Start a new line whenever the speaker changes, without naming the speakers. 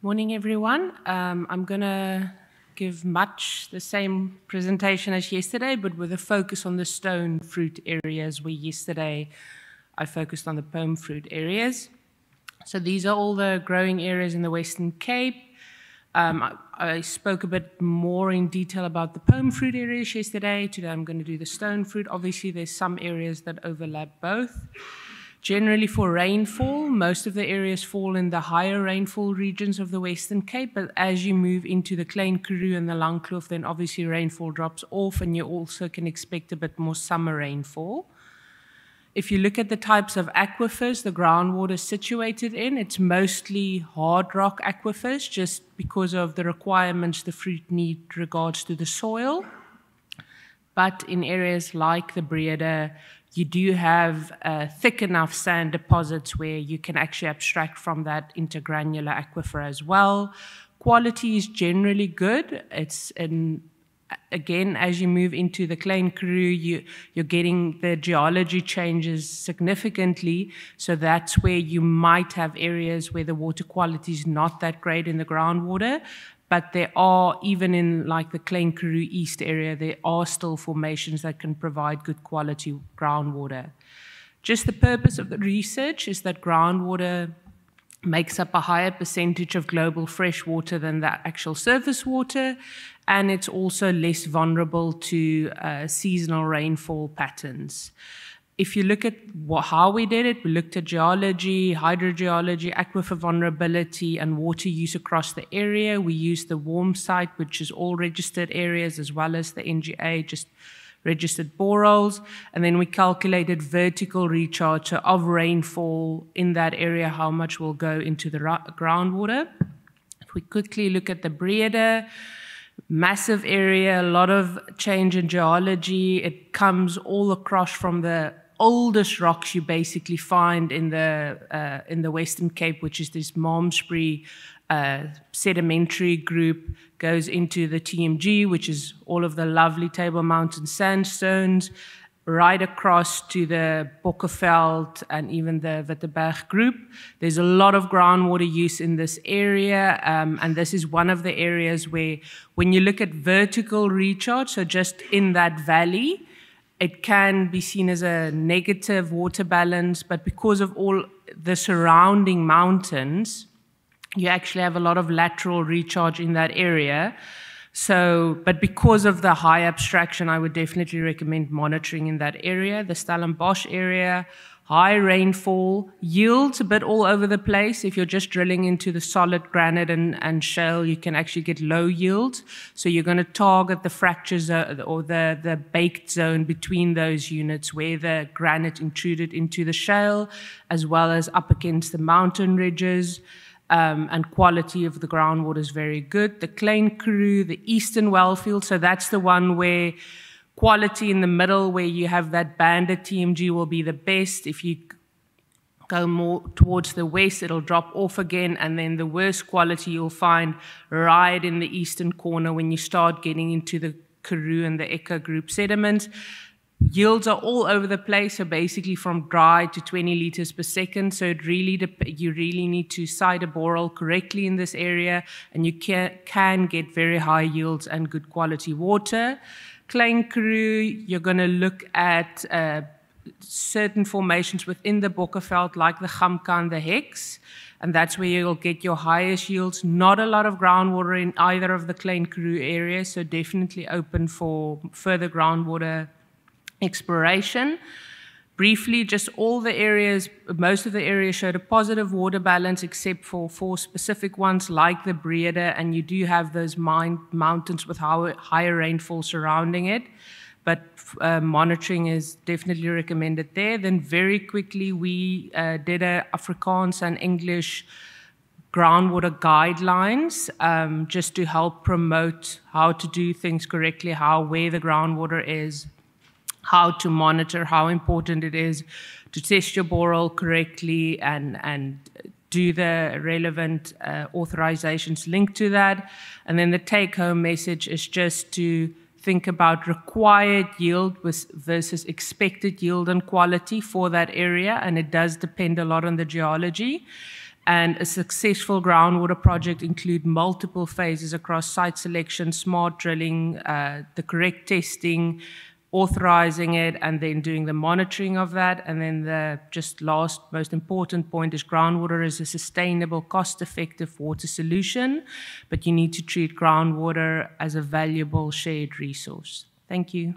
Morning, everyone. I'm going to give much the same presentation as yesterday, but with a focus on the stone fruit areas, where yesterday I focused on the palm fruit areas. So these are all the growing areas in the Western Cape. I spoke a bit more in detail about the palm fruit areas yesterday. Today I'm going to do the stone fruit. Obviously, there's some areas that overlap both. Generally for rainfall, most of the areas fall in the higher rainfall regions of the Western Cape, but as you move into the Klein Karoo and the Langkloof, then obviously rainfall drops off and you also can expect a bit more summer rainfall. If you look at the types of aquifers the groundwater is situated in, it's mostly hard rock aquifers just because of the requirements the fruit need regards to the soil. But in areas like the Breede, you do have thick enough sand deposits where you can actually abstract from that intergranular aquifer as well. Quality is generally good. Again, as you move into the Klein Karoo, you're getting the geology changes significantly. So that's where you might have areas where the water quality is not that great in the groundwater. But there are, even in like the Klein Karoo East area, there are still formations that can provide good quality groundwater. Just the purpose of the research is that groundwater makes up a higher percentage of global fresh water than the actual surface water, and it's also less vulnerable to seasonal rainfall patterns. If you look at how we did it, we looked at geology, hydrogeology, aquifer vulnerability, and water use across the area. We used the WARM site, which is all registered areas, as well as the NGA, just registered boreholes. And then we calculated vertical recharge of rainfall in that area, how much will go into the groundwater. If we quickly look at the Breede, massive area, a lot of change in geology. It comes all across from the oldest rocks you basically find in the Western Cape, which is this Malmesbury sedimentary group, goes into the TMG, which is all of the lovely Table Mountain sandstones, right across to the Bokkenveld and even the Witteberg group. There's a lot of groundwater use in this area, and this is one of the areas where when you look at vertical recharge, so just in that valley, it can be seen as a negative water balance, but because of all the surrounding mountains, you actually have a lot of lateral recharge in that area. So, but because of the high abstraction, I would definitely recommend monitoring in that area. The Stellenbosch area, high rainfall, yields a bit all over the place. If you're just drilling into the solid granite and shale, you can actually get low yields. So you're going to target the fractures or the baked zone between those units where the granite intruded into the shale, as well as up against the mountain ridges. And quality of the groundwater is very good. The Klein Karoo, the Eastern Wellfield, so that's the one where quality in the middle, where you have that banded TMG, will be the best. If you go more towards the west, it'll drop off again, and then the worst quality you'll find right in the eastern corner when you start getting into the Karoo and the Eka group sediments. Yields are all over the place, so basically from dry to 20 liters per second. So you really need to site a borehole correctly in this area, and you can get very high yields and good quality water. Klein Karoo, you're going to look at certain formations within the Bokkenveld, like the Gamka and the Hex, and that's where you'll get your highest yields. Not a lot of groundwater in either of the Klein Karoo areas, so definitely open for further groundwater exploration. Briefly, just all the areas, most of the areas showed a positive water balance except for 4 specific ones like the Breede, and you do have those mountains with higher rainfall surrounding it, but monitoring is definitely recommended there. Then very quickly we did a Afrikaans and English groundwater guidelines just to help promote how to do things correctly, where the groundwater is, how to monitor, how important it is to test your borehole correctly and do the relevant authorizations linked to that. And then the take-home message is just to think about required yield versus expected yield and quality for that area, and it does depend a lot on the geology. And a successful groundwater project include multiple phases across site selection, smart drilling, the correct testing, authorizing it, and then doing the monitoring of that. And then the just last most important point is groundwater is a sustainable, cost-effective water solution, but you need to treat groundwater as a valuable shared resource. Thank you.